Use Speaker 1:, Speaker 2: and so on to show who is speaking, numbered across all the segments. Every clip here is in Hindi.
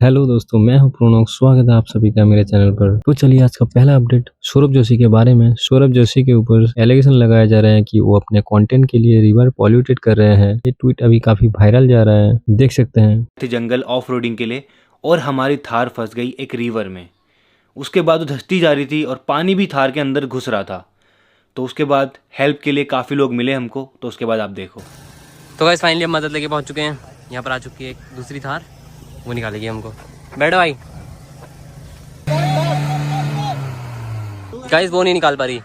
Speaker 1: हेलो दोस्तों, मैं हूं प्रोनोक। स्वागत है आप सभी का मेरे चैनल पर। तो चलिए आज का पहला अपडेट सौरभ जोशी के बारे में। सौरभ जोशी के ऊपर एलिगेशन लगाए जा रहे हैं कि वो अपने कंटेंट के लिए रिवर पॉल्यूटेड कर रहे हैं। ये ट्वीट अभी काफी वायरल जा रहा है, देख सकते हैं।
Speaker 2: जंगल ऑफ रोडिंग के लिए और हमारी थार फंस गई एक रिवर में। उसके बाद वो धंसती जा रही थी और पानी भी थार के अंदर घुस रहा था। तो उसके बाद हेल्प के लिए काफ़ी लोग मिले हमको। तो उसके बाद आप देखो।
Speaker 3: तो गाइस फाइनली हम मदद लेके पहुंच चुके हैं। यहाँ पर आ चुकी है एक दूसरी थार, वो निकालेगी हमको। बैठो भाई। गाइस वो नहीं निकाल पा रही।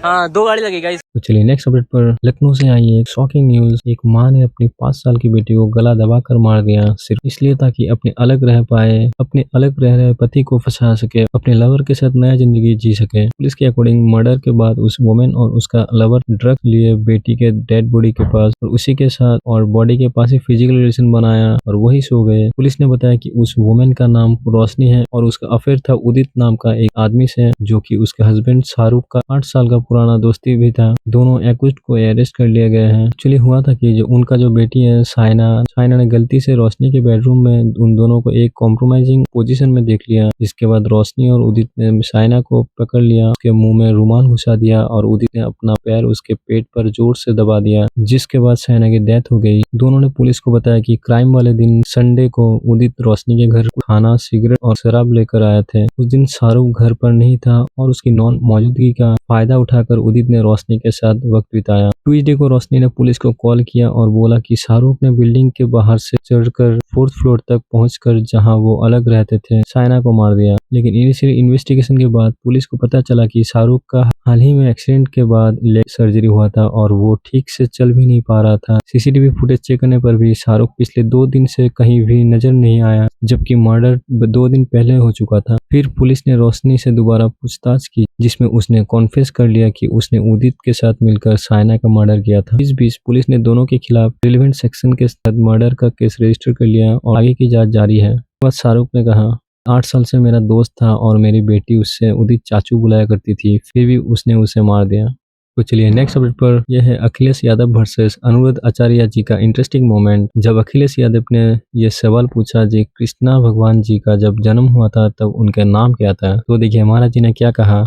Speaker 3: हाँ, 2 गाड़ी लगी गाइस।
Speaker 1: तो चलिए नेक्स्ट अपडेट पर। लखनऊ से आई एक शॉकिंग न्यूज। एक मां ने अपनी 5 साल की बेटी को गला दबाकर मार दिया, सिर्फ इसलिए ताकि अपने अलग रह पाए, अपने अलग रह रहे पति को फंसा सके, अपने लवर के साथ नया जिंदगी जी सके। पुलिस के अकॉर्डिंग मर्डर के बाद उस वुमेन और उसका लवर ड्रग लिए बेटी के डेड बॉडी के पास और उसी के साथ और बॉडी के पास ही फिजिकल रिलेशन बनाया और वही सो गए। पुलिस ने बताया कि उस वुमेन का नाम रोशनी है और उसका अफेयर था उदित नाम का एक आदमी से, जो कि उसके हस्बैंड शाहरुख का 8 साल का पुराना दोस्ती भी था। दोनों एक्यूज्ड को अरेस्ट कर लिया गया है। एक्चुअली हुआ था कि जो उनका जो बेटी है साइना ने गलती से रोशनी के बेडरूम में उन दोनों को एक कॉम्प्रोमाइजिंग पोजीशन में देख लिया। जिसके बाद रोशनी और उदित ने साइना को पकड़ लिया, उसके मुंह में रुमाल घुसा दिया और उदित ने अपना पैर उसके पेट पर जोर से दबा दिया, जिसके बाद साइना की डेथ हो गई। दोनों ने पुलिस को बताया कि क्राइम वाले दिन संडे को उदित रोशनी के घर खाना, सिगरेट और शराब लेकर आए थे। उस दिन शाहरुख घर पर नहीं था और उसकी नॉन मौजूदगी का फायदा उठाकर उदित ने रोशनी के साथ वक्त बिताया। ट्यूसडे को रोशनी ने पुलिस को कॉल किया और बोला कि शाहरुख ने बिल्डिंग के बाहर से चढ़कर 4th फ्लोर तक पहुंचकर जहां वो अलग रहते थे साइना को मार दिया। लेकिन इनिशियल इन्वेस्टिगेशन के बाद पुलिस को पता चला कि शाहरुख का हाल ही में एक्सीडेंट के बाद लेग सर्जरी हुआ था और वो ठीक से चल भी नहीं पा रहा था। सीसीटीवी फुटेज चेक करने पर भी शाहरुख पिछले 2 दिन से कहीं भी नजर नहीं आया, जबकि मर्डर 2 दिन पहले हो चुका था। फिर पुलिस ने रोशनी से दोबारा पूछताछ की, जिसमें उसने कॉन्फेस कर लिया कि उसने उदित के साथ मिलकर साइना का मर्डर किया था। इस बीच पुलिस ने दोनों के खिलाफ रिलेवेंट सेक्शन के साथ मर्डर का केस रजिस्टर कर लिया और आगे की जांच जारी है। बस शाहरुख ने कहा, 8 साल से मेरा दोस्त था और मेरी बेटी उससे उदित चाचू बुलाया करती थी, फिर भी उसने उसे मार दिया। तो चलिए नेक्स्ट अपडेट पर। यह है अखिलेश यादव वर्सेस अनुरुद्ध आचार्य जी का इंटरेस्टिंग मोमेंट। जब अखिलेश यादव ने ये सवाल पूछा जी कृष्णा भगवान जी का जब जन्म हुआ था तब उनका नाम क्या था, तो देखिए महाराज जी ने क्या कहा।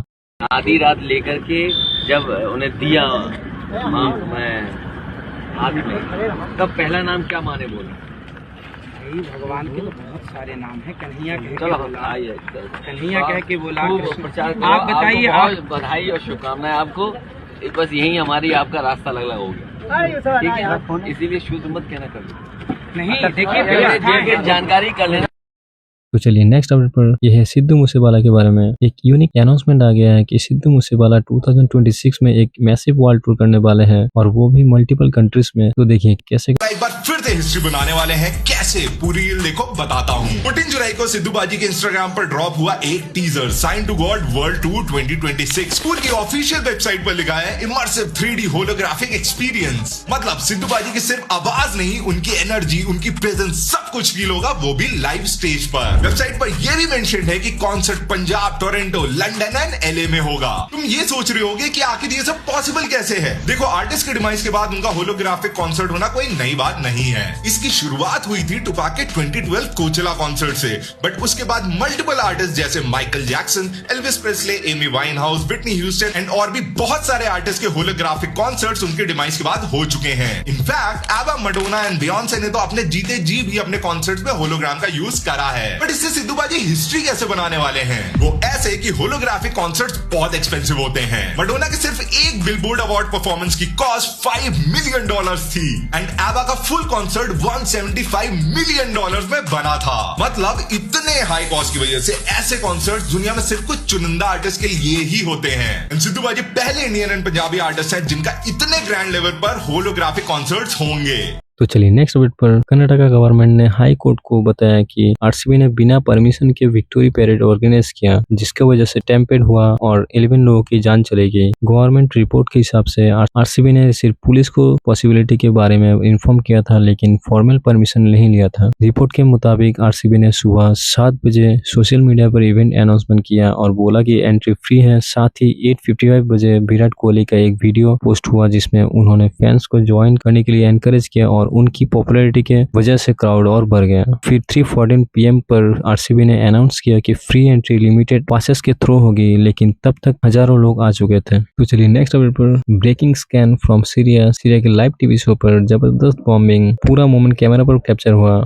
Speaker 4: आधी रात लेकर के जब उन्हें दिया माँ मैं हाथ में, तब पहला नाम क्या माँ ने बोला?
Speaker 5: भगवान के तो बहुत सारे नाम हैं। कन्हैया कह के
Speaker 4: चलो
Speaker 5: बोला,
Speaker 4: आइए,
Speaker 5: कन्हैया कह के बोला।
Speaker 4: प्रचार
Speaker 5: आप बताइए।
Speaker 4: बहुत बधाई और शुभकामनाएं आपको। बस यही हमारी आपका रास्ता अलग हो गया, ठीक है? इसीलिए शुद्ध मत कहना कभी
Speaker 5: नहीं। देखिए
Speaker 4: जानकारी कर लेना।
Speaker 1: तो चलिए नेक्स्ट अपडेट पर। यह है सिद्धू मूसेवाला के बारे में। एक यूनिक अनाउंसमेंट आ गया है कि सिद्धू मूसेवाला 2026 में एक मैसिव वर्ल्ड टूर करने वाले हैं और वो भी मल्टीपल कंट्रीज में। तो देखिए कैसे
Speaker 6: एक बार फिर से हिस्ट्री बनाने वाले हैं। कैसे पूरी रील देखो बताता हूँ। 14 जुलाई को सिद्धू बाजी के इंस्टाग्राम पर ड्रॉप हुआ एक teaser, sign to God world tour 2026। Tour की ऑफिशियल वेबसाइट पर लिखा है इमर्सिव 3D होलोग्राफिक एक्सपीरियंस। मतलब सिद्धू बाजी की सिर्फ आवाज नहीं, उनकी एनर्जी, उनकी प्रेजेंस, सब कुछ फील होगा, वो भी लाइव स्टेज पर। वेबसाइट पर यह भी मेंशन है कि concert Punjab, Toronto, London and LA में होगा। तुम ये सोच रहे होगे कि आखिर ये सब पॉसिबल कैसे है? देखो, आर्टिस्ट के डिमाइस के बाद उनका होलोग्राफिक कॉन्सर्ट होना कोई नई बात नहीं है। इसकी शुरुआत हुई थी टुपाक के 2012 कोचेला कॉन्सर्ट से, बट उसके बाद मल्टीपल आर्टिस्ट जैसे Michael Jackson, Elvis Presley, Amy Winehouse, Whitney Houston and और भी बहुत सारे आर्टिस्ट के होलोग्राफिक कॉन्सर्ट्स उनके डिमाइस के बाद हो चुके हैं। इनफैक्ट एबा, मैडोना एंड बियॉन्से ने तो अपने जीते जी भी अपने कॉन्सर्ट्स में होलोग्राम का यूज करा है। बट इससे सिद्धू बाजी हिस्ट्री कैसे बनाने वाले हैं? वो ऐसे कि होलोग्राफिक कॉन्सर्ट्स बहुत एक्सपेंसिव होते हैं। मैडोना के सिर्फ एक बिलबोर्ड अवार्ड परफॉर्मेंस की कॉस्ट $5 मिलियन थी एंड एबा का फुल कॉन्सर्ट $175 मिलियन में बना था। मतलब इतने हाई कॉस्ट की वजह से ऐसे कॉन्सर्ट दुनिया में सिर्फ कुछ चुनिंदा आर्टिस्ट के लिए ही होते हैं। सिद्धू बाजी पहले इंडियन एंड पंजाबी आर्टिस्ट हैं जिनका इतने ग्रैंड लेवल पर होलोग्राफिक कॉन्सर्ट्स होंगे।
Speaker 1: तो चलिए नेक्स्ट अपडेट पर। कर्नाटका गवर्नमेंट ने हाई कोर्ट को बताया कि आरसीबी ने बिना परमिशन के विक्टोरी पैरेड ऑर्गेनाइज किया, जिसकी वजह से टेम्पेड हुआ और 11 लोगों की जान चली गई। गवर्नमेंट रिपोर्ट के हिसाब से आरसीबी ने सिर्फ पुलिस को पॉसिबिलिटी के बारे में इन्फॉर्म किया था, लेकिन फॉर्मल परमिशन नहीं लिया था। रिपोर्ट के मुताबिक आरसीबी ने सुबह 7 बजे सोशल मीडिया पर इवेंट अनाउंसमेंट किया और बोला कि एंट्री फ्री है। साथ ही 8:55 बजे विराट कोहली का एक वीडियो पोस्ट हुआ जिसमें उन्होंने फैंस को ज्वाइन करने के लिए एनकरेज किया और उनकी पॉपुलैरिटी के वजह से क्राउड और बढ़ गया। फिर 3:14 PM पर आरसीबी ने अनाउंस किया कि फ्री एंट्री लिमिटेड पासेस के थ्रू होगी, लेकिन तब तक हजारों लोग आ चुके थे। तो चलिए नेक्स्ट अपडेट पर। ब्रेकिंग स्कैन फ्रॉम सीरिया के लाइव टीवी शो पर जबरदस्त बॉम्बिंग, पूरा मोमेंट कैमरा पर कैप्चर हुआ।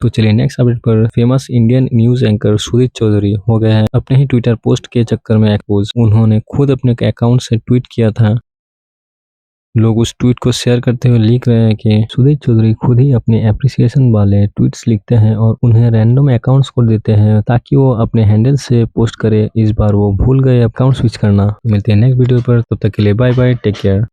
Speaker 1: तो चलिए नेक्स्ट अपडेट पर। Famous Indian news anchor Sudeep Chaudhary हो गए हैं अपने ही ट्विटर पोस्ट के चक्कर में एक्सपोज। उन्होंने खुद अपने अकाउंट से ट्वीट किया था। लोग उस ट्वीट को शेयर करते हुए लिख रहे हैं कि सुदीप चौधरी खुद ही अपने एप्रिसिएशन वाले ट्वीट्स लिखते हैं और उन्हें रैंडम अकाउंट्स को देते हैं ताकि वो अपने हैंडल से पोस्ट करे। इस बार वो भूल गए अकाउंट स्विच करना। मिलते हैं नेक्स्ट वीडियो पर, तब तक के लिए बाय बाय, टेक केयर।